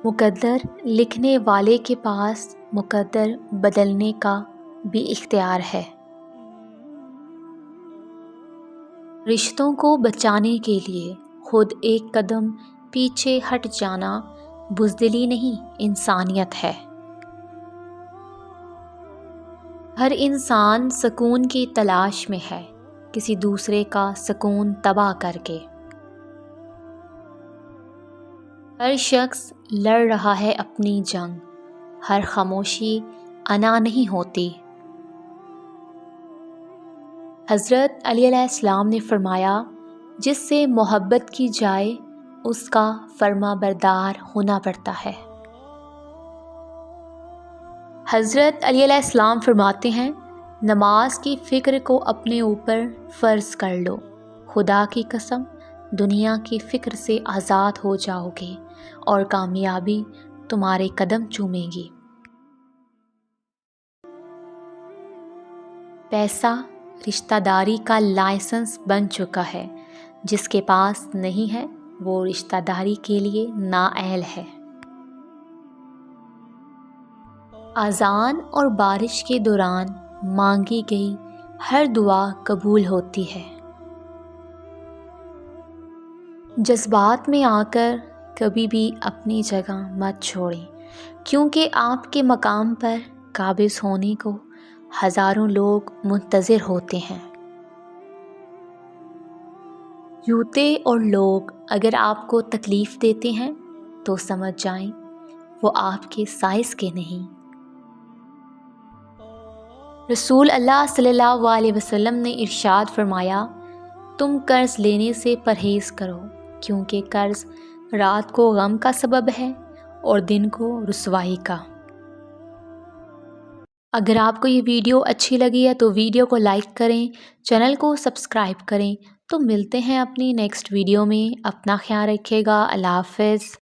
مقدر لکھنے والے کے پاس مقدر بدلنے کا بھی اختیار ہے۔ رشتوں کو بچانے کے لیے خود ایک قدم پیچھے ہٹ جانا بزدلی نہیں، انسانیت ہے۔ ہر انسان سکون کی تلاش میں ہے، کسی دوسرے کا سکون تباہ کر کے۔ ہر شخص لڑ رہا ہے اپنی جنگ، ہر خاموشی انا نہیں ہوتی۔ حضرت علی علیہ السلام نے فرمایا، جس سے محبت کی جائے اس کا فرما بردار ہونا پڑتا ہے۔ حضرت علی علیہ السلام فرماتے ہیں، نماز کی فکر کو اپنے اوپر فرض کر لو، خدا کی قسم دنیا کی فکر سے آزاد ہو جاؤ گے اور کامیابی تمہارے قدم چومے گی۔ پیسہ رشتہ داری کا لائسنس بن چکا ہے، جس کے پاس نہیں ہے وہ رشتہ داری کے لیے نااہل ہے۔ اذان اور بارش کے دوران مانگی گئی ہر دعا قبول ہوتی ہے۔ جذبات میں آ کر کبھی بھی اپنی جگہ مت چھوڑیں، کیونکہ آپ کے مقام پر قابض ہونے کو ہزاروں لوگ منتظر ہوتے ہیں۔ جوتے اور لوگ اگر آپ کو تکلیف دیتے ہیں تو سمجھ جائیں وہ آپ کے سائز کے نہیں۔ رسول اللہ صلی اللہ علیہ وسلم نے ارشاد فرمایا، تم قرض لینے سے پرہیز کرو، کیونکہ قرض رات کو غم کا سبب ہے اور دن کو رسوائی کا۔ اگر آپ کو یہ ویڈیو اچھی لگی ہے تو ویڈیو کو لائک کریں، چینل کو سبسکرائب کریں۔ تو ملتے ہیں اپنی نیکسٹ ویڈیو میں، اپنا خیال رکھیے گا، اللہ حافظ۔